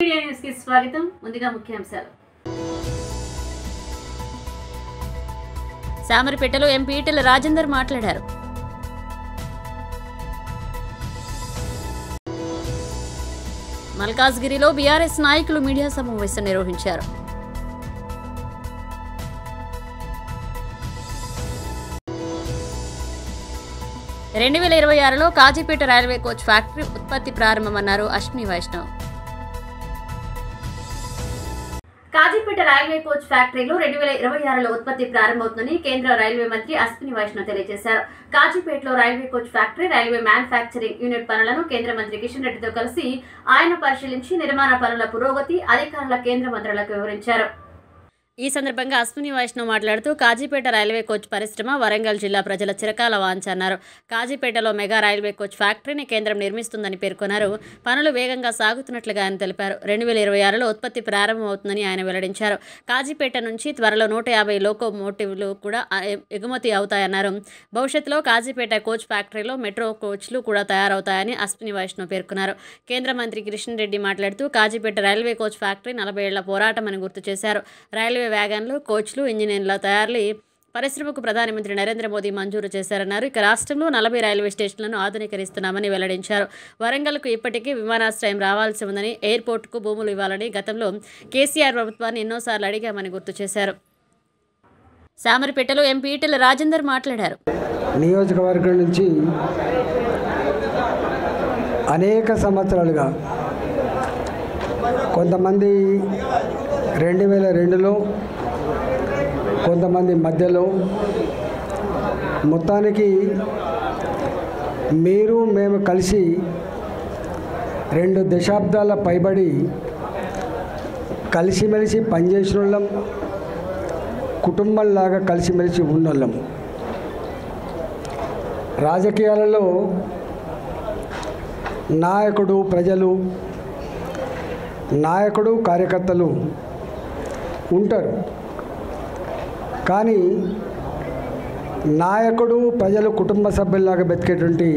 Media news కి స్వాగతం. ముందుగా ముఖ్యాంశాలు. సామర్పేటలో ఎంపీ ఈటెల రాజేందర్ మాట్లాడారు. మల్కాజ్గిరిలో బీఆర్ఎస్ నాయకులు మీడియా సమావేశం నిర్వహించారు. రెండు 2026లో కాజీపేట రైల్వే కోచ్ ఫ్యాక్టరీ ఉత్పత్తి ప్రారంభమన్నారు అశ్విని వైష్ణవ్. కాజీపేట రైల్వే కోచ్ ఫ్యాక్టరీలో 2026లో ఉత్పత్తి ప్రారంభమవుతుందని కేంద్ర రైల్వే మంత్రి అశ్విని వైష్ణవ్ తెలియజేశారు. కాజీపేటలో railway coach factory, railway manufacturing unit పనులను కేంద్ర మంత్రి కిషన్ రెడ్డితో కలిసి ఆయన పరిశీలించి నిర్మాణ పనుల పురోగతి, అధికారుల కేంద్ర మంత్రులకు వివరించారు. ఈ సందర్భంగా అశ్విని వైష్ణవ్ మాట్లాడుతూ కాజీపేట రైల్వే కోచ్ పరిశ్రమ వరంగల్ జిల్లా ప్రజల చిరకాల వాంఛ అన్నారు. కాజీపేటలో మెగా రైల్వే కోచ్ ఫ్యాక్టరీని కేంద్రం నిర్మిస్తుందని పేర్కొన్నారు. పనులు వేగంగా సాగుతున్నట్లుగా ఆయన తెలిపారు. 2026లో ఉత్పత్తి ప్రారంభమవుతుందని ఆయన వెల్లడించారు. కాజీపేట నుంచి త్వరలో 150 లోకోమోటివ్లు కూడా ఎగుమతి అవుతాయన్నారు. భవిష్యత్తులో కాజీపేట కోచ్ ఫ్యాక్టరీలో మెట్రో కోచ్లు కూడా తయారవుతాయని అశ్విని వైష్ణవ్ పేర్కొన్నారు. కేంద్ర మంత్రి కిషన్ రెడ్డి మాట్లాడుతూ కాజీపేట రైల్వే కోచ్ ఫ్యాక్టరీ 40 ఏళ్ల పోరాటం అని గుర్తు చేశారు. రైల్వే వ్యాగన్లు, కోచ్లు, ఇంజినీర్ల తయారీ పరిశ్రమకు ప్రధానమంత్రి నరేంద్ర మోదీ మంజూరు చేశారన్నారు. ఇక రాష్ట్రంలో 40 రైల్వే స్టేషన్లను ఆధునీకరిస్తున్నామని వెల్లడించారు. వరంగల్కు ఇప్పటికీ విమానాశ్రయం రావాల్సి ఉందని, ఎయిర్పోర్టుకు భూములు ఇవ్వాలని గతంలో కేసీఆర్ ప్రభుత్వాన్ని ఎన్నోసార్లు అడిగామని గుర్తు చేశారు. సామర్పేటలో ఎంపీ ఈటెల రాజేందర్ మాట్లాడారు. నియోజకవర్గం నుంచి అనేక సంవత్సరాలుగా కొంతమంది 2002లో, కొంతమంది మధ్యలో, మొత్తానికి మీరు మేము కలిసి 2 దశాబ్దాల పైబడి కలిసిమెలిసి పనిచేసిన వాళ్ళం, కుటుంబంలాగా కలిసిమెలిసి ఉన్నోళ్ళం. రాజకీయాలలో నాయకుడు, ప్రజలు, నాయకుడు, కార్యకర్తలు ఉంటారు. కానీ నాయకుడు, ప్రజలు కుటుంబ సభ్యుల్లాగా బతికేటువంటి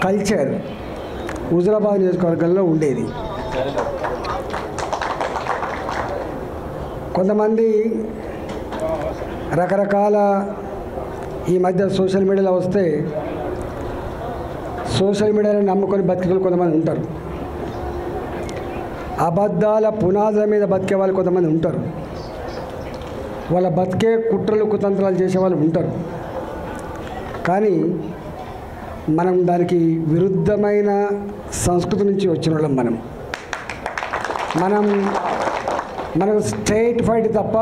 కల్చర్ హుజురాబాద్ నియోజకవర్గంలో ఉండేది. కొంతమంది రకరకాల ఈ మధ్య సోషల్ మీడియాలో వస్తే సోషల్ మీడియాలో నమ్ముకొని బతికే కొంతమంది ఉంటారు. అబద్ధాల పునాదుల మీద బతికే వాళ్ళు కొంతమంది ఉంటారు. వాళ్ళ బతికే కుట్రలు, కుతంత్రాలు చేసేవాళ్ళు ఉంటారు. కానీ మనం దానికి విరుద్ధమైన సంస్కృతి నుంచి వచ్చిన వాళ్ళం. మనకు స్ట్రైట్ ఫైట్ తప్ప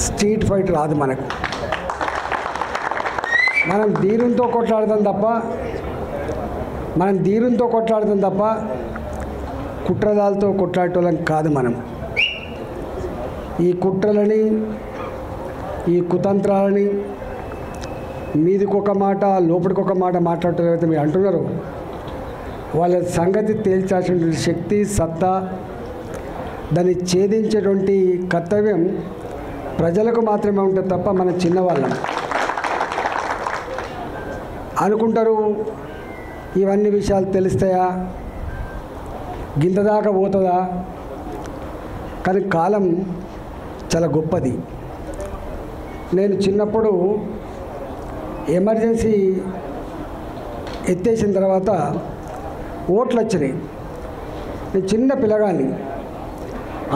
స్ట్రీట్ ఫైట్ రాదు. మనం ధీరంతో కొట్లాడతాం తప్ప కుట్రదాలతో కొట్లాడటం కాదు. ఈ కుట్రలని, ఈ కుతంత్రాలని మీదికొక మాట లోపలికొక మాట మాట్లాడటం అయితే మీరు అంటున్నారు, వాళ్ళ సంగతి తేల్చాల్సినటువంటి శక్తి, సత్తా, దాన్ని ఛేదించేటువంటి కర్తవ్యం ప్రజలకు మాత్రమే ఉంటుంది తప్ప మన చిన్నవాళ్ళం అనుకుంటారు. ఇవన్నీ విషయాలు తెలుస్తాయా, గింతదాకా పోతుందా? కానీ కాలం చాలా గొప్పది. నేను చిన్నప్పుడు ఎమర్జెన్సీ ఎత్తేసిన తర్వాత ఓట్లు వచ్చినాయి. నేను చిన్న పిల్లగాని,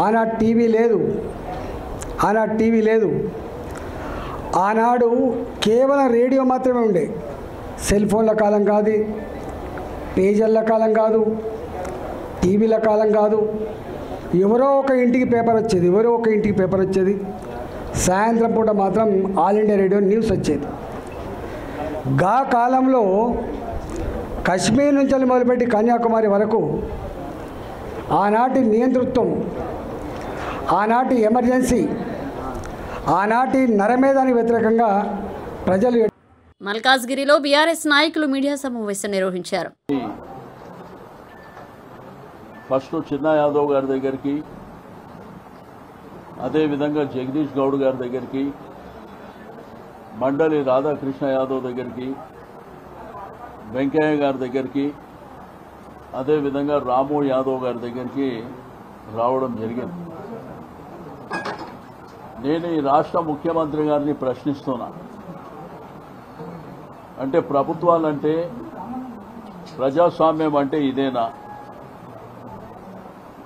ఆనాడు టీవీ లేదు. ఆనాడు కేవలం రేడియో మాత్రమే ఉండే. సెల్ ఫోన్ల కాలం కాదు, పేజర్ల కాలం కాదు, టీవీల కాలం కాదు. ఎవరో ఒక ఇంటికి పేపర్ వచ్చేది. సాయంత్రం పూట మాత్రం ఆల్ ఇండియా రేడియో న్యూస్ వచ్చేది. గా కాలంలో కశ్మీర్ నుంచి మొదలుపెట్టి కన్యాకుమారి వరకు ఆనాటి నియంతృత్వం, ఆనాటి ఎమర్జెన్సీ, ఆనాటి నరమేధానికి వ్యతిరేకంగా ప్రజలు. మల్కాజ్గిరిలో బీఆర్ఎస్ నాయకులు మీడియా సమావేశం నిర్వహించారు. ఫస్ట్ చిన్న యాదవ్ గారి దగ్గరికి, అదేవిధంగా జగదీష్ గౌడ్ గారి దగ్గరికి, మండలి రాధాకృష్ణ యాదవ్ దగ్గరికి, వెంకయ్య గారి దగ్గరికి, అదేవిధంగా రాము యాదవ్ గారి దగ్గరికి రావడం జరిగింది. నేను ఈ రాష్ట్ర ముఖ్యమంత్రి గారిని ప్రశ్నిస్తున్నా. అంటే ప్రభుత్వాలంటే ప్రజాస్వామ్యం అంటే ఇదేనా?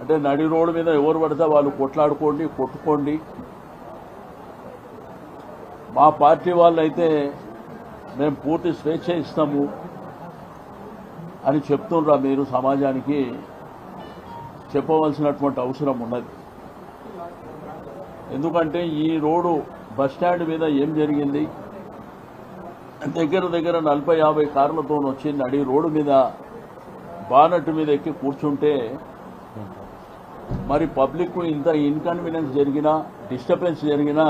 అంటే నడి రోడ్డు మీద ఎవరు పడితే వాళ్ళు కొట్లాడుకోండి, కొట్టుకోండి. మా పార్టీ వాళ్ళు అయితే మేము పూర్తి స్వేచ్ఛ ఇస్తాము అని చెప్తుండ్రా? మీరు సమాజానికి చెప్పవలసినటువంటి అవసరం ఉన్నది. ఎందుకంటే ఈ రోడ్డు బస్టాండ్ మీద ఏం జరిగింది? దగ్గర 40-50 కార్లతో వచ్చి నడి రోడ్డు మీద బానట్టు మీద ఎక్కి కూర్చుంటే మరి పబ్లిక్ ఇంత ఇన్కన్వీనియన్స్ జరిగినా, డిస్టర్బెన్స్ జరిగినా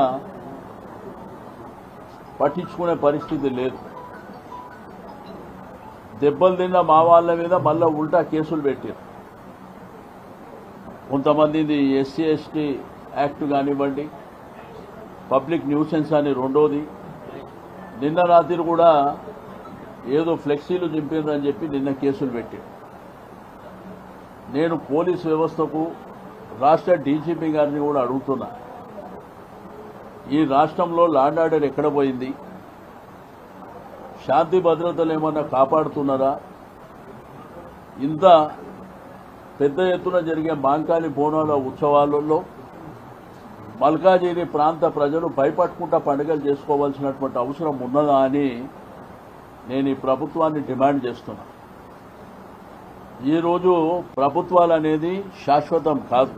పట్టించుకునే పరిస్థితి లేదు. దెబ్బలు తిన్న మా వాళ్ళ మీద మళ్ళా ఉల్టా కేసులు పెట్టారు. కొంతమంది ఎస్సీ ఎస్టీ యాక్ట్ కానివ్వండి, పబ్లిక్ న్యూసెన్స్ అని రెండోది. నిన్న రాత్రి కూడా ఏదో ఫ్లెక్సీలు చింపారని చెప్పి నిన్న కేసులు పెట్టారు. నేను పోలీస్ వ్యవస్థకు రాష్ట్ర డీజీపీ గారిని కూడా అడుగుతున్నా, ఈ రాష్ట్రంలో లా అండ్ ఆర్డర్ ఎక్కడ పోయింది? శాంతి భద్రతలు ఏమన్నా కాపాడుతున్నారా? ఇంత పెద్ద ఎత్తున జరిగే మాంకాళి బోనాల ఉత్సవాలలో మల్కాజిగిరి ప్రాంత ప్రజలు భయపట్టుకుంటా పండుగలు చేసుకోవాల్సినటువంటి అవసరం ఉన్నదా అని నేను ఈ ప్రభుత్వాన్ని డిమాండ్ చేస్తున్నా. ఈరోజు ప్రభుత్వాలు అనేది శాశ్వతం కాదు.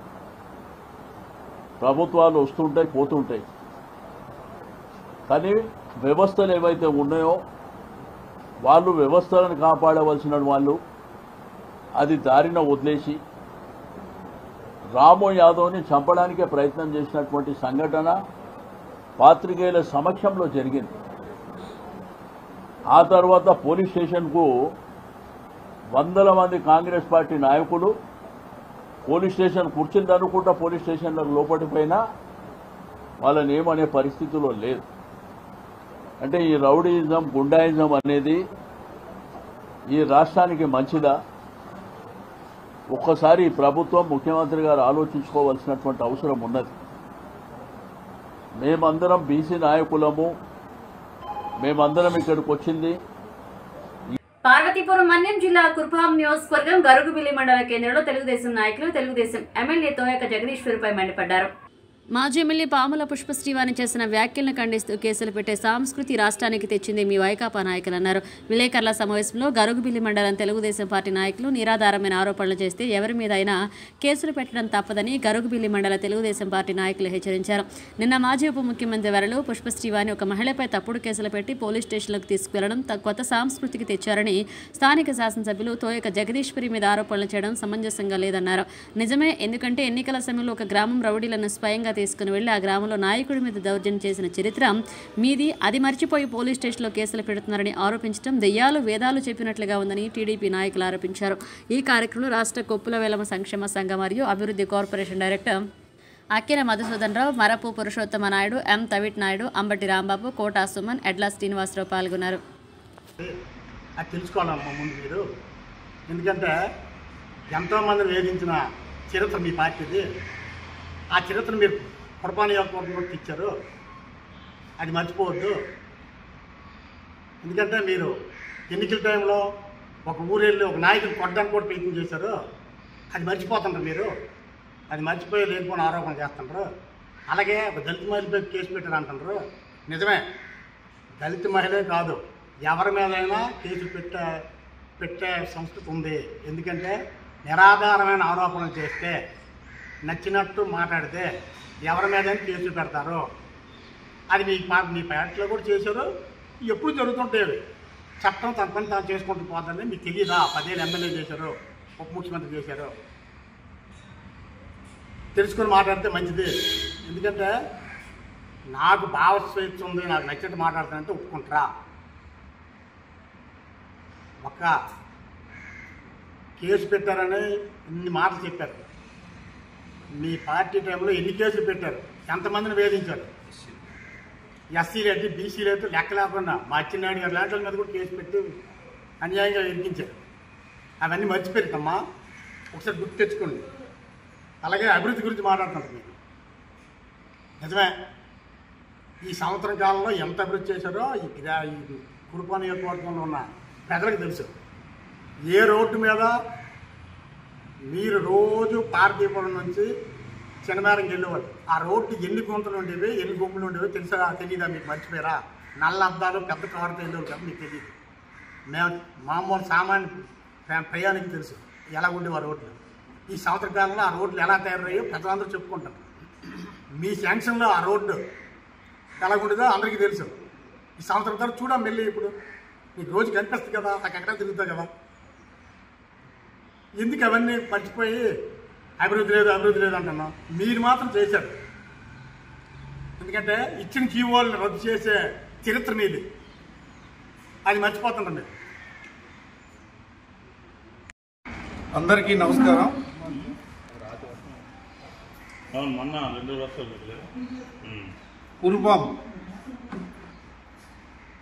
ప్రభుత్వాలు వస్తుంటాయి, పోతుంటాయి. కానీ వ్యవస్థలు ఏవైతే ఉన్నాయో వాళ్ళు వ్యవస్థలను కాపాడవలసిన వాళ్ళు అది దారిన వదిలేసి రాము యాదవ్ని చంపడానికే ప్రయత్నం చేసినటువంటి సంఘటన పాత్రికేయుల సమక్షంలో జరిగింది. ఆ తర్వాత పోలీస్ స్టేషన్కు వందల మంది కాంగ్రెస్ పార్టీ నాయకులు పోలీస్ స్టేషన్ కూర్చుందనుకుంటా పోలీస్ స్టేషన్లకు లోపలిపోయినా వాళ్ళని ఏమనే పరిస్థితిలో లేదు. అంటే ఈ రౌడీయిజం, గుండాయిజం అనేది ఈ రాష్ట్రానికి మంచిదా? ఒక్కసారి ప్రభుత్వం, ముఖ్యమంత్రి గారు ఆలోచించుకోవాల్సినటువంటి అవసరం ఉన్నది. మేమందరం బీసీ నాయకులము, మేమందరం ఇక్కడికి వచ్చింది. పార్వతీపురం మన్యం జిల్లా కుర్పాం నియోజకవర్గం గరుగుబిల్లి మండల కేంద్రంలో తెలుగుదేశం నాయకులు తెలుగుదేశం ఎమ్మెల్యే తోయక జగదీశ్వరిపై మండిపడ్డారు. మాజీ ఎమ్మెల్యే పాముల పుష్పశ్రీవాణి చేసిన వ్యాఖ్యలను ఖండిస్తూ కేసులు పెట్టే సంస్కృతి రాష్ట్రానికి తెచ్చింది మీ వైకాపా నాయకులన్నారు. విలేకరుల సమావేశంలో గరుగుబిల్లి మండలం తెలుగుదేశం పార్టీ నాయకులు నిరాధారమైన ఆరోపణలు చేస్తే ఎవరి మీద అయినా కేసులు పెట్టడం తప్పదని గరుగుబిల్లి మండల తెలుగుదేశం పార్టీ నాయకులు హెచ్చరించారు. నిన్న మాజీ ఉప ముఖ్యమంత్రి వరలు పుష్పశ్రీవాణి ఒక మహిళపై తప్పుడు కేసులు పెట్టి పోలీస్ స్టేషన్లకు తీసుకువెళ్లడం కొత్త సంస్కృతికి తెచ్చారని స్థానిక శాసనసభ్యులు తోయక జగదీశ్వరి మీద ఆరోపణలు చేయడం సమంజసంగా లేదన్నారు. నిజమే, ఎందుకంటే ఎన్నికల సమయంలో ఒక గ్రామం రౌడీలను స్వయంగా తీసుకుని వెళ్లి ఆ గ్రామంలో నాయకుడి మీద దౌర్జన్యం చేసిన చరిత్ర మీది. అది మర్చిపోయి పోలీస్ స్టేషన్లో కేసులు పెడుతున్నారని ఆరోపించడం దెయ్యాలు వేదాలు చెప్పినట్లుగా ఉందని టీడీపీ నాయకులు ఆరోపించారు. ఈ కార్యక్రమంలో రాష్ట్ర కొప్పుల వేలమ సంక్షేమ సంఘం మరియు అభివృద్ధి కార్పొరేషన్ డైరెక్టర్ అక్కిన మధుసూదన్ రావు, మరపు పురుషోత్తమ నాయుడు, ఎం తవిట్ నాయుడు, అంబటి రాంబాబు, కోటా సుమన్, ఎడ్ల శ్రీనివాసరావు పాల్గొన్నారు. అది తెలుసుకోవాలమ్మా ముందు మీరు, ఎందుకంటే ఎంతోమందిని వేధించిన చరిత్ర మీ పార్టీది. ఆ చరిత్రను మీరు కుర్బా నియోజకవర్గం కూడా ఇచ్చారు, అది మర్చిపోవద్దు. ఎందుకంటే మీరు ఎన్నికల టైంలో ఒక ఊరెళ్ళి ఒక నాయకుని కొట్టడానికి కూడా ప్రయత్నం చేశారు, అది మర్చిపోతుంటారు మీరు. అది మర్చిపోయి లేనిపోయిన ఆరోపణ చేస్తుంటారు. అలాగే ఒక దళిత మహిళపై కేసు పెట్టారు అంటున్నారు. నిజమే, దళిత మహిళే కాదు, ఎవరి మీదైనా కేసులు పెట్టే సంస్కృతి ఉంది. ఎందుకంటే నిరాధారమైన ఆరోపణలు చేస్తే, నచ్చినట్టు మాట్లాడితే ఎవరి మీదైనా కేసులు పెడతారు. అది మీ పార్టీలో కూడా చేశారు, ఎప్పుడు జరుగుతుంటాయి. చట్టం తన పని తాను చేసుకుంటూ పోతుందని మీకు తెలియదా? 10 ఏళ్ళు ఎమ్మెల్యే చేశారు, ఉప ముఖ్యమంత్రి చేశారు. తెలుసుకొని మాట్లాడితే మంచిది. ఎందుకంటే నాకు భావస్వేచ్ఛ ఉంది, నాకు నచ్చినట్టు మాట్లాడుతానంటే ఒప్పుకుంటారా? ఒక్క కేసు పెట్టారని ఇన్ని మాటలు చెప్పారు. మీ పార్టీ టైంలో ఎన్ని కేసులు పెట్టారు, ఎంతమందిని వేధించారు? ఎస్సీలు అయితే బీసీలు అయితే లెక్క లేకుండా మా అచ్చెన్నాయుడు గారు లాంటి మీద కూడా కేసు పెట్టి అన్యాయంగా ఇరికించారు. అవన్నీ మర్చిపోయారమ్మా, ఒకసారి గుర్తు తెచ్చుకోండి. అలాగే అభివృద్ధి గురించి మాట్లాడుతున్నారు మీరు. నిజమే, ఈ సంవత్సరం కాలంలో ఎంత అభివృద్ధి చేశారో ఈ కురుపా నియోజకవర్గంలో ఉన్న ప్రజలకు తెలుసు. ఏ రోడ్డు మీద మీరు రోజు పార్తీపురం నుంచి చిన్నమేరంకి వెళ్ళేవారు, ఆ రోడ్డు ఎన్ని గుంతలు ఉండేవి, ఎన్ని గుంపులు ఉండేవి తెలియదా మీకు? మర్చిపోయారా? నల్ల అద్దాలు పెద్ద కారుతో వెళ్ళేవారు కదా, మీకు తెలియదు. మేము మామూలు సామాన్య ప్రయాణికి తెలుసు ఎలా ఉండేవి ఆ రోడ్లు. ఈ సంవత్సర కాలంలో ఆ రోడ్లు ఎలా తయారయ్యో ప్రజలందరూ చెప్పుకుంటారు. మీ శాంక్షన్లో ఆ రోడ్డు ఎలా ఉండేదో అందరికీ తెలుసు. ఈ సంవత్సరం తర్వాత చూడం వెళ్ళి ఇప్పుడు మీకు రోజు కనిపిస్తుంది కదా, అక్కడ తిరుగుతావు కదా. ఎందుకు అవన్నీ మర్చిపోయి అభివృద్ధి లేదు అంటున్నాం? మీరు మాత్రం చేశారు. ఎందుకంటే ఇచ్చిన జీవోలను రద్దు చేసే చరిత్ర మీది, అది మర్చిపోతుంటాం మీరు. అందరికీ నమస్కారం. కురుపాం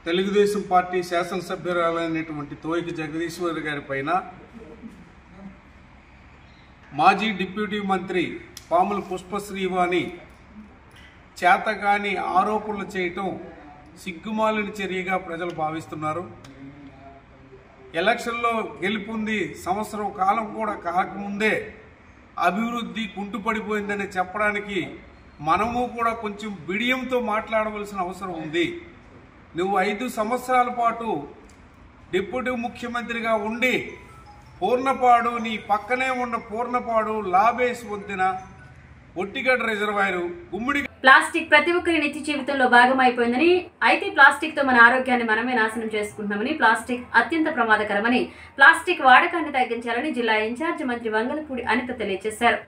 తెలుగుదేశం పార్టీ శాసనసభ్యురాలైనటువంటి తోయికి జగదీశ్వరి గారి పైన మాజీ డిప్యూటీ మంత్రి పాముల పుష్పశ్రీవాణి చేతగాని ఆరోపణలు చేయటం సిగ్గుమాలిన చర్యగా ప్రజలు భావిస్తున్నారు. ఎలక్షన్లో గెలుపుంది, సంవత్సరం కాలం కూడా కాకముందే అభివృద్ధి కుంటుపడిపోయిందని చెప్పడానికి మనము కూడా కొంచెం బిడియంతో మాట్లాడవలసిన అవసరం ఉంది. నువ్వు 5 సంవత్సరాల పాటు డిప్యూటీ ముఖ్యమంత్రిగా ఉండి పూర్ణపాడు, నీ పక్కనే ఉన్న పూర్ణపాడు, లాబేస్ వంతెన, ఒట్టిగడ్డ రిజర్వాయరు, గుమ్మిడి. ప్లాస్టిక్ ప్రతి ఒక్కరి నిత్య జీవితంలో భాగమైపోయిందని, అయితే ప్లాస్టిక్ తో మన ఆరోగ్యాన్ని మనమే నాశనం చేసుకుంటున్నామని, ప్లాస్టిక్ అత్యంత ప్రమాదకరమని, ప్లాస్టిక్ వాడకాన్ని తగ్గించాలని జిల్లా ఇన్ఛార్జి మంత్రి వంగలపూడి అనిత తెలియజేశారు.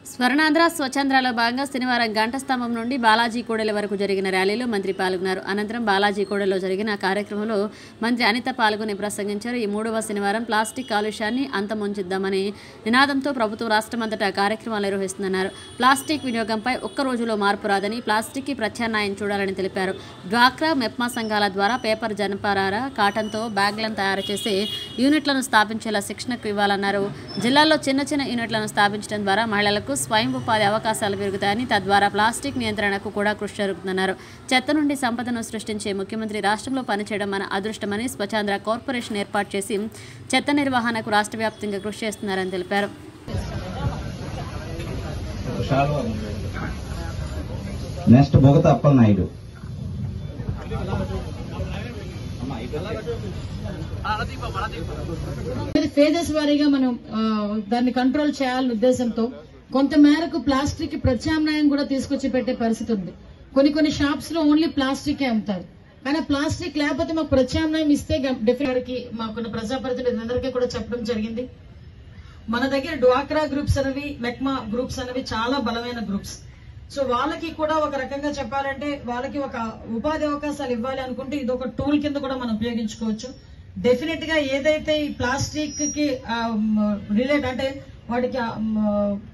స్వర్ణాంధ్ర స్వచ్ఛాంధ్రలో భాగంగా శనివారం గంట స్తంభం నుండి బాలాజీ కోడెల వరకు జరిగిన ర్యాలీలో మంత్రి పాల్గొన్నారు. అనంతరం బాలాజీ కోడెలో జరిగిన కార్యక్రమంలో మంత్రి అనిత పాల్గొని ప్రసంగించారు. ఈ 3వ శనివారం ప్లాస్టిక్ కాలుష్యాన్ని అంతమొంచిద్దామని నినాదంతో ప్రభుత్వం రాష్ట్రమంతటా కార్యక్రమాలు నిర్వహిస్తుందన్నారు. ప్లాస్టిక్ వినియోగంపై ఒక్క రోజులో మార్పు రాదని, ప్లాస్టిక్కి ప్రత్యామ్నాయం చూడాలని తెలిపారు. డ్వాక్రా, మెప్మా సంఘాల ద్వారా పేపర్, జనపనార, కాటన్తో బ్యాగ్లను తయారు చేసే యూనిట్లను స్థాపించేలా శిక్షణకు ఇవ్వాలన్నారు. జిల్లాలో చిన్న చిన్న యూనిట్లను స్థాపించడం ద్వారా మహిళలకు స్వయం ఉపాధి అవకాశాలు పెరుగుతాయని, తద్వారా ప్లాస్టిక్ నియంత్రణకు కూడా కృషి జరుగుతుందన్నారు. చెత్త నుండి సంపదను సృష్టించే ముఖ్యమంత్రి రాష్ట్రంలో పనిచేయడం మన అదృష్టమని, స్వచ్ఛాంధ్ర కార్పొరేషన్ ఏర్పాటు చేసి చెత్త నిర్వహణకు రాష్ట్ర వ్యాప్తంగా కృషి చేస్తున్నారని తెలిపారు. నెక్స్ట్ బొగత అప్పలనాయుడు. ఫేజెస్ వారీగా మనం దాన్ని కంట్రోల్ చేయాలనే ఉద్దేశంతో కొంత మేరకు ప్లాస్టిక్ కి ప్రత్యామ్నాయం కూడా తీసుకొచ్చి పెట్టే పరిస్థితి ఉంది. కొన్ని షాప్స్ లో ఓన్లీ ప్లాస్టిక్ అమ్ముతారు. కానీ ప్లాస్టిక్ లేకపోతే మాకు ప్రత్యామ్నాయం ఇస్తే డెఫినెట్ గా మాకున్న ప్రజాప్రతినిధులందరికీ కూడా చెప్పడం జరిగింది. మన దగ్గర డ్వాక్రా గ్రూప్స్ అనేవి, మెక్మా గ్రూప్స్ అనేవి చాలా బలమైన గ్రూప్స్. సో వాళ్ళకి కూడా ఒక రకంగా చెప్పాలంటే వాళ్ళకి ఒక ఉపాధి అవకాశాలు ఇవ్వాలి అనుకుంటే ఇది ఒక టూల్ కింద కూడా మనం ఉపయోగించుకోవచ్చు. డెఫినెట్ గా ఏదైతే ఈ ప్లాస్టిక్ కి రిలేట్ అంటే వాటికి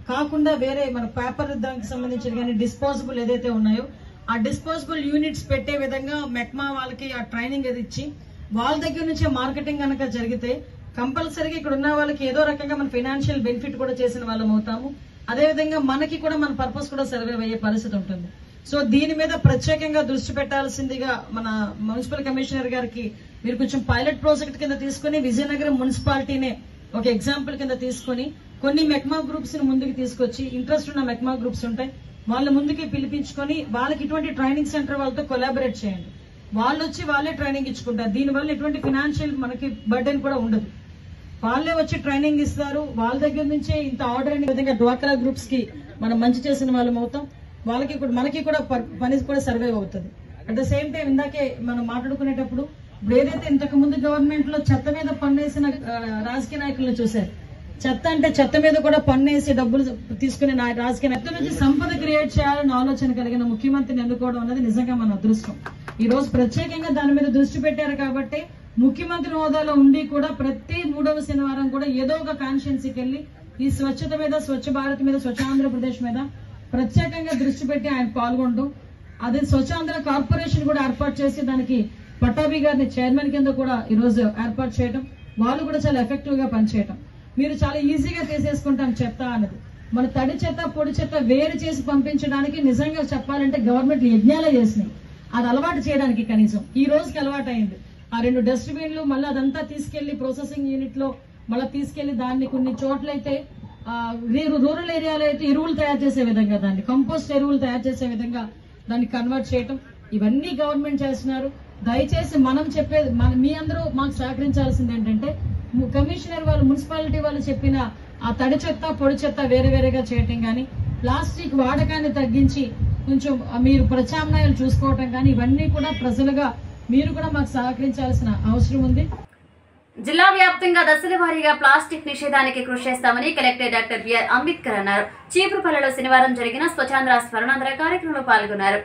కాకుండా వేరే మన పేపర్ దానికి సంబంధించిన కానీ డిస్పోజబుల్ ఏదైతే ఉన్నాయో ఆ డిస్పోజబుల్ యూనిట్స్ పెట్టే విధంగా మెక్మా వాళ్ళకి ఆ ట్రైనింగ్ అది ఇచ్చి వాళ్ళ దగ్గర నుంచే మార్కెటింగ్ కనుక జరిగితే కంపల్సరీగా ఇక్కడ ఉన్న వాళ్ళకి ఏదో రకంగా మన ఫైనాన్షియల్ బెనిఫిట్ కూడా చేసిన వాళ్ళం అవుతాము. అదేవిధంగా మనకి కూడా మన పర్పస్ కూడా సర్వైవ్ అయ్యే పరిస్థితి ఉంటుంది. సో దీని మీద ప్రత్యేకంగా దృష్టి పెట్టాల్సిందిగా మన మున్సిపల్ కమిషనర్ గారికి మీరు కొంచెం పైలట్ ప్రాజెక్ట్ కింద తీసుకుని విజయనగరం మున్సిపాలిటీనే ఒక ఎగ్జాంపుల్ కింద తీసుకుని కొన్ని మెక్మా గ్రూప్స్ ని ముందుకు తీసుకొచ్చి ఇంట్రెస్ట్ ఉన్న మెక్మా గ్రూప్స్ ఉంటాయి వాళ్ళ ముందుకి పిలిపించుకొని వాళ్ళకి ఇటువంటి ట్రైనింగ్ సెంటర్ వాళ్ళతో కొలాబరేట్ చేయండి. వాళ్ళు వచ్చి వాళ్ళే ట్రైనింగ్ ఇచ్చుకుంటారు. దీనివల్ల ఎటువంటి ఫైనాన్షియల్ మనకి బర్డెన్ కూడా ఉండదు. వాళ్ళే వచ్చి ట్రైనింగ్ ఇస్తారు. వాళ్ళ దగ్గర నుంచే ఇంత ఆర్డర్ అనే విధంగా డ్వాక్రా గ్రూప్స్ కి మనం మంచి చేసిన వాళ్ళం అవుతాం. వాళ్ళకి కూడా మనకి కూడా పని కూడా సర్వైవ్ అవుతుంది. అట్ ద సేమ్ టైం ఇందాకే మనం మాట్లాడుకునేటప్పుడు ఇప్పుడు ఏదైతే ఇంతకు ముందు గవర్నమెంట్ లో చెత్త మీద పన్నేసిన రాజకీయ నాయకులను చూశారు. చెత్త అంటే చెత్త మీద కూడా పన్నేసి డబ్బులు తీసుకునే రాజకీయ నాయకుల నుంచి సంపద క్రియేట్ చేయాలని ఆలోచన కలిగిన ముఖ్యమంత్రిని ఎన్నుకోవడం అనేది నిజంగా మన అదృష్టం. ఈ రోజు ప్రత్యేకంగా దాని మీద దృష్టి పెట్టారు కాబట్టి ముఖ్యమంత్రి హోదాలో ఉండి కూడా ప్రతి 3వ శనివారం కూడా ఏదో ఒక కాన్స్టిట్యున్సీకి వెళ్లి ఈ స్వచ్ఛత మీద, స్వచ్ఛ భారత్ మీద, స్వచ్ఛ ఆంధ్రప్రదేశ్ మీద ప్రత్యేకంగా దృష్టి పెట్టి ఆయన పాల్గొంటూ అదే స్వచ్ఛాంధ్ర కార్పొరేషన్ కూడా ఏర్పాటు చేసి దానికి పట్టాభి గారిని చైర్మన్ కింద కూడా ఈ రోజు ఏర్పాటు చేయడం వాళ్ళు కూడా చాలా ఎఫెక్టివ్ గా పనిచేయటం. మీరు చాలా ఈజీగా తీసేసుకుంటాం చెత్త అన్నది. మన తడి చెత్త పొడి చెత్త వేరు చేసి పంపించడానికి నిజంగా చెప్పాలంటే గవర్నమెంట్ యజ్ఞాలే చేసినాయి. అది అలవాటు చేయడానికి కనీసం ఈ రోజుకి అలవాటు అయింది. ఆ 2 డస్ట్బిన్లు మళ్ళీ అదంతా తీసుకెళ్లి ప్రాసెసింగ్ యూనిట్ లో మళ్ళీ తీసుకెళ్లి దాన్ని కొన్ని చోట్లయితే రూరల్ ఏరియాలో అయితే ఎరువులు తయారు చేసే విధంగా, దాన్ని కంపోస్ట్ ఎరువులు తయారు చేసే విధంగా దాన్ని కన్వర్ట్ చేయటం, ఇవన్నీ గవర్నమెంట్ చేస్తున్నారు. దయచేసి మనం చెప్పేది మీ అందరూ మాకు సహకరించాల్సింది ఏంటంటే కమిషనర్ వాళ్ళు మున్సిపాలిటీ వాళ్ళు చెప్పిన ఆ తడి చెత్త పొడి చెత్త వేరే వేరేగా చేయటం కానీ, ప్లాస్టిక్ వాడకాన్ని తగ్గించి కొంచెం మీరు ప్రత్యామ్నాయాలు చూసుకోవటం కానీ, ఇవన్నీ కూడా ప్రజలుగా మీరు కూడా మాకు సహకరించాల్సిన అవసరం ఉంది. జిల్లా వ్యాప్తంగా దశల వారీగా ప్లాస్టిక్ నిషేధానికి కృషి చేస్తామని కలెక్టర్ డాక్టర్ బిఆర్ అంబేద్కర్ అన్నారు. చీపురుపల్లిలో శనివారం జరిగిన స్వచ్ఛాంధ్ర స్మరణాంధ్ర కార్యక్రమంలో పాల్గొన్నారు.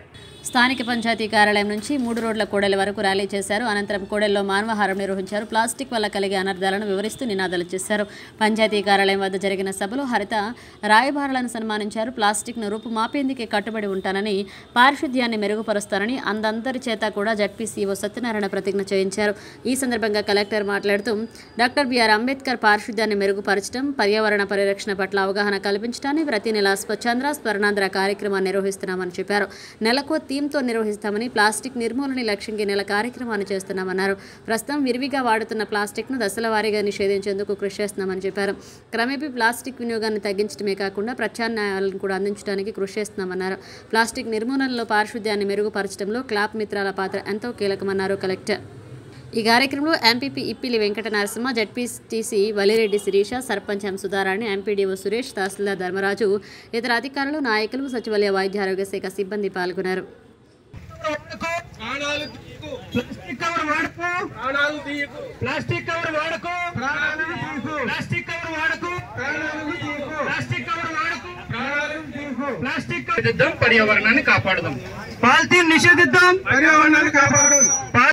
స్థానిక పంచాయతీ కార్యాలయం నుంచి 3 రోడ్ల కూడలి వరకు ర్యాలీ చేశారు. అనంతరం కూడలిలో మానవహారం నిర్వహించారు. ప్లాస్టిక్ వల్ల కలిగే అనర్థాలను వివరిస్తూ నినాదాలు చేశారు. పంచాయతీ కార్యాలయం వద్ద జరిగిన సభలో హరిత రాయబారులను సన్మానించారు. ప్లాస్టిక్ను రూపుమాపేందుకే కట్టుబడి ఉంటానని, పారిశుద్ధ్యాన్ని మెరుగుపరుస్తానని అందరి చేత కూడా జడ్పీసీఓ సత్యనారాయణ ప్రతిజ్ఞ చేయించారు. ఈ సందర్భంగా కలెక్టర్ మాట్లాడుతూ డాక్టర్ బిఆర్ అంబేద్కర్ పారిశుద్ధ్యాన్ని మెరుగుపరచడం, పర్యావరణ పరిరక్షణ పట్ల అవగాహన కల్పించడాన్ని ప్రతి నెల స్వచ్ఛాంధ్ర స్మరణాంధ్ర కార్యక్రమాన్ని నిర్వహిస్తున్నామని చెప్పారు. నెలకు థీమ్తో నిర్వహిస్తామని, ప్లాస్టిక్ నిర్మూలన లక్ష్యంగా నెల కార్యక్రమాన్ని చేస్తున్నామన్నారు. ప్రస్తుతం విరివిగా వాడుతున్న ప్లాస్టిక్ను దశల వారీగా నిషేధించేందుకు కృషి చేస్తున్నామని చెప్పారు. క్రమేపీ ప్లాస్టిక్ వినియోగాన్ని తగ్గించడమే కాకుండా ప్రత్యామ్నాయాలను కూడా అందించడానికి కృషి చేస్తున్నామన్నారు. ప్లాస్టిక్ నిర్మూలనలో పారిశుద్ధ్యాన్ని మెరుగుపరచడంలో క్లాప్ మిత్రాల పాత్ర ఎంతో కీలకమన్నారు కలెక్టర్. ఈ కార్యక్రమంలో ఎంపీపీ ఇప్పిలి వెంకట నరసింహ, జడ్పీటీసీ వలిరెడ్డి శిరీష, సర్పంచ్ ఎం సుధారాణి, ఎంపీడీఓ సురేష్, తహసీల్దార్ ధర్మరాజు, ఇతర అధికారులు, నాయకులు, సచివాలయ వైద్య ఆరోగ్య శాఖ సిబ్బంది పాల్గొన్నారు. పర్యావరణాన్ని కాపాడదాం. పాలిథీన్ నిషేధిద్దాం, పర్యావరణాన్ని కాపాడదాం.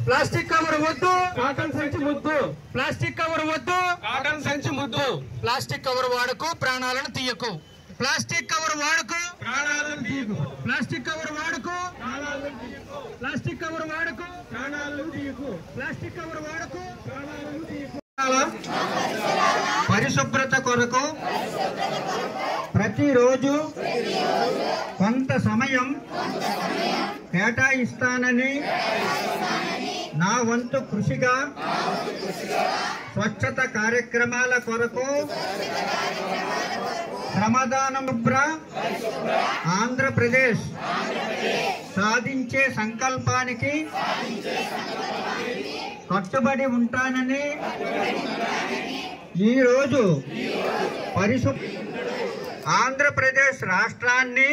ప్లాస్టిక్ కవర్ వద్దు, కాటన్ సంచి ముద్దు. ప్లాస్టిక్ కవర్ వద్దు, కాటన్ సంచి ముద్దు. ప్లాస్టిక్ కవర్ వాడకు, ప్రాణాలను తీయకు. ప్లాస్టిక్ కవర్ వాడకు, ప్రాణాలను తీయకు. ప్లాస్టిక్ కవర్ వాడకు, ప్రాణాలను తీయకు. ప్లాస్టిక్ కవర్ వాడకు, ప్రాణాలను తీయకు. ప్లాస్టిక్ కవర్ వాడకు, ప్రాణాలను తీయకు. పరిశుభ్రత కొరకు ప్రతిరోజు కొంత సమయం కేటాయిస్తానని నా వంతు కృషిగా స్వచ్ఛత కార్యక్రమాల కొరకు శ్రమదానం ఆంధ్రప్రదేశ్ సాధించే సంకల్పానికి కట్టుబడి ఉంటానని ఈరోజు ఆంధ్రప్రదేశ్ రాష్ట్రాన్ని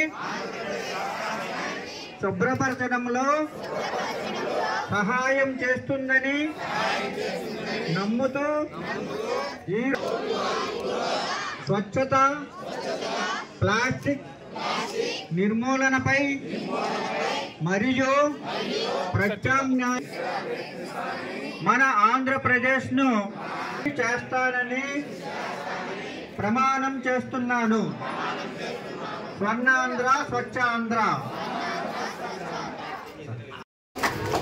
శుభ్రపరచడంలో సహాయం చేస్తుందని నమ్ముతూ ఈ స్వచ్ఛత, ప్లాస్టిక్ నిర్మూలనపై మరియు ప్రత్యామ్నాయ మన ఆంధ్రప్రదేశ్ను చేస్తానని ప్రమాణం చేస్తున్నాను. స్వర్ణాంధ్ర, స్వచ్ఛాంధ్ర.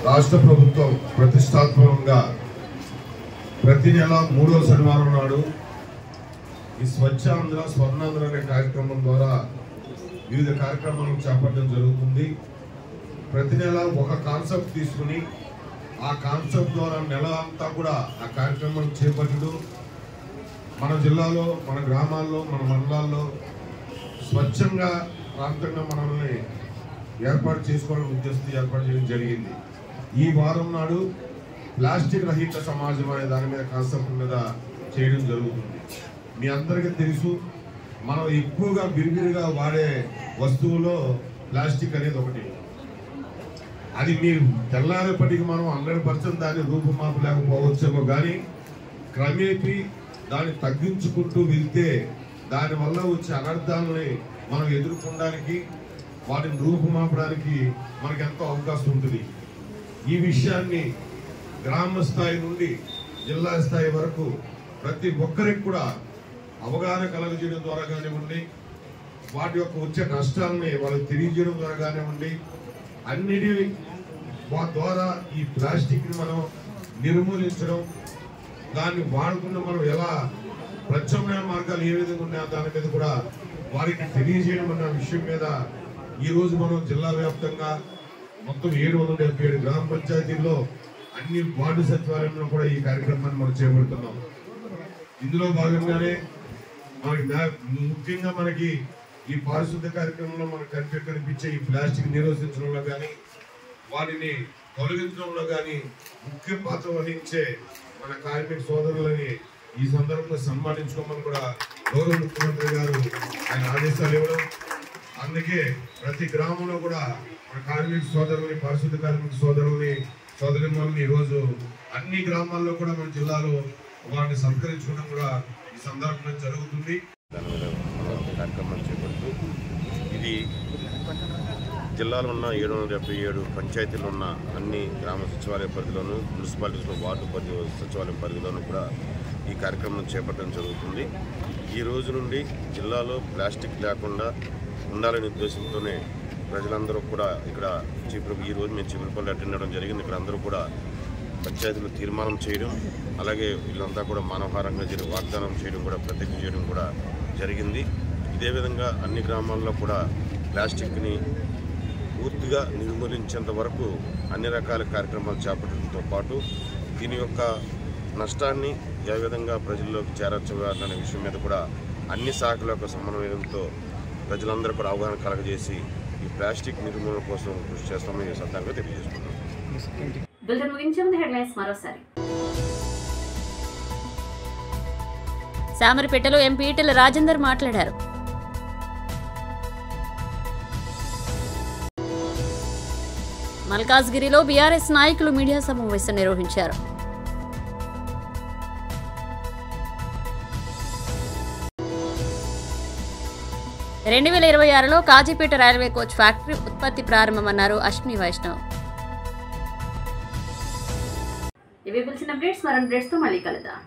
రాష్ట్ర ప్రభుత్వం ప్రతిష్టాత్మకంగా ప్రతి నెల 3వ శనివారం నాడు ఈ స్వచ్ఛాంధ్ర, స్వర్ణాంధ్ర అనే కార్యక్రమం ద్వారా వివిధ కార్యక్రమాలను చేపట్టడం జరుగుతుంది. ప్రతి నెల ఒక కాన్సెప్ట్ తీసుకుని ఆ కాన్సెప్ట్ ద్వారా నెల అంతా కూడా ఆ కార్యక్రమాన్ని చేపట్టడం, మన జిల్లాలో, మన గ్రామాల్లో, మన మండలాల్లో స్వచ్ఛంగా ప్రాంతంగా మనల్ని ఏర్పాటు చేసుకోవాలని ఉద్దేశించి ఏర్పాటు చేయడం జరిగింది. ఈ వారం నాడు ప్లాస్టిక్ రహిత సమాజం అనే దాని మీద కాన్సెప్ట్ మీద చేయడం జరుగుతుంది. మీ అందరికీ తెలుసు, మనం ఎక్కువగా బిరిబిరిగా వాడే వస్తువులో ప్లాస్టిక్ అనేది ఒకటి. అది మీరు తెల్లారేపటికి మనం 100% దాన్ని రూపుమాపలేకపోవచ్చేమో, కానీ క్రమేపీ దాన్ని తగ్గించుకుంటూ వెళ్తే దానివల్ల వచ్చే అనర్థాలని మనం ఎదుర్కొనడానికి, వాటిని రూపుమాపడానికి మనకు ఎంతో అవకాశం ఉంటుంది. ఈ విషయాన్ని గ్రామ స్థాయి నుండి జిల్లా స్థాయి వరకు ప్రతి ఒక్కరికి కూడా అవగాహన కలగజేయడం ద్వారా కానివ్వండి, వాటి యొక్క వచ్చే నష్టాలని వాళ్ళకి తెలియజేయడం ద్వారా కానివ్వండి, అన్నిటి ద్వారా ఈ ప్లాస్టిక్ని మనం నిర్మూలించడం, దాన్ని వాడకుండా మనం ఎలా ప్రత్యామ్నాయ మార్గాలు ఏ విధంగా ఉన్నాయో దాని మీద కూడా వారికి తెలియజేయడం అన్న విషయం మీద ఈ రోజు మనం జిల్లా వ్యాప్తంగా మొత్తం 777 గ్రామ పంచాయతీల్లో అన్ని వార్డు సచివాలయంలో కూడా ఈ కార్యక్రమాన్ని మనం చేపడుతున్నాం. ఇందులో భాగంగానే ముఖ్యంగా మనకి ఈ పారిశుద్ధ కార్యక్రమంలో మనకు కనిపించే ఈ ప్లాస్టిక్ నిరోధించడంలో కానీ వాటిని తొలగించడంలో కానీ ముఖ్య పాత్ర వహించే మన కార్మిక సోదరులని ఈ సందర్భంగా సన్మానించుకోమని కూడా గౌరవ ముఖ్యమంత్రి గారు ఆయన ఆదేశాలు ఇవ్వడం, అందుకే ప్రతి గ్రామంలో కూడా మన కార్మిక సోదరుల్ని పారిశుద్ధ కార్మిక సోదరుల్ని ఈరోజు అన్ని గ్రామాల్లో కూడా మన జిల్లాలో వారిని సత్కరించుకోవడం కూడా ఈ సందర్భంగా జరుగుతుంది. కార్యక్రమాలు చేపడుతూ ఇది జిల్లాలో ఉన్న 777 పంచాయతీలు ఉన్న అన్ని గ్రామ సచివాలయ పరిధిలోనూ మున్సిపాలిటీలో వార్డు సచివాలయం పరిధిలోనూ కూడా ఈ కార్యక్రమం చేపట్టడం జరుగుతుంది. ఈ రోజు నుండి జిల్లాలో ప్లాస్టిక్ లేకుండా ఉండాలనే ఉద్దేశంతోనే ప్రజలందరూ కూడా ఇక్కడ ఈ రోజు మేము చీపురుపల్లి అటెండ్ అవ్వడం జరిగింది. ఇక్కడ అందరూ కూడా పంచాయతీలు తీర్మానం చేయడం, అలాగే వీళ్ళంతా కూడా మానవహారంగా వాగ్దానం చేయడం కూడా ప్రతిజ్ఞ చేయడం కూడా జరిగింది. ఇదే విధంగా అన్ని గ్రామాల్లో కూడా ప్లాస్టిక్ని పూర్తిగా నిర్మూలించేంత వరకు అన్ని రకాల కార్యక్రమాలు చేపట్టడంతో పాటు దీని యొక్క నష్టాన్ని ఏ విధంగా ప్రజల్లోకి చేర్చాలనే విషయం మీద కూడా అన్ని శాఖల యొక్క సమన్వయంతో ప్రజలందరూ కూడా అవగాహన కలగజేసి ఈ ప్లాస్టిక్ నిర్మూలన కోసం కృషి చేస్తామని ఈ సందర్భంగా తెలియజేసుకున్నాం. సామర్పేటలో ఎంపీ ఈటెల రాజేందర్ మాట్లాడారు. మల్కాజ్గిరిలో బీఆర్ఎస్ నాయకులు మీడియా సమావేశం నిర్వహించారు. రెండు 2026లో కాజీపేట రైల్వే కోచ్ ఫ్యాక్టరీ ఉత్పత్తి ప్రారంభమన్నారు అశ్విని వైష్ణవ్. ఇవి పిలిచిన అప్డేట్స్ మరో అప్డేట్స్తో మళ్ళీ కలుద్దాం.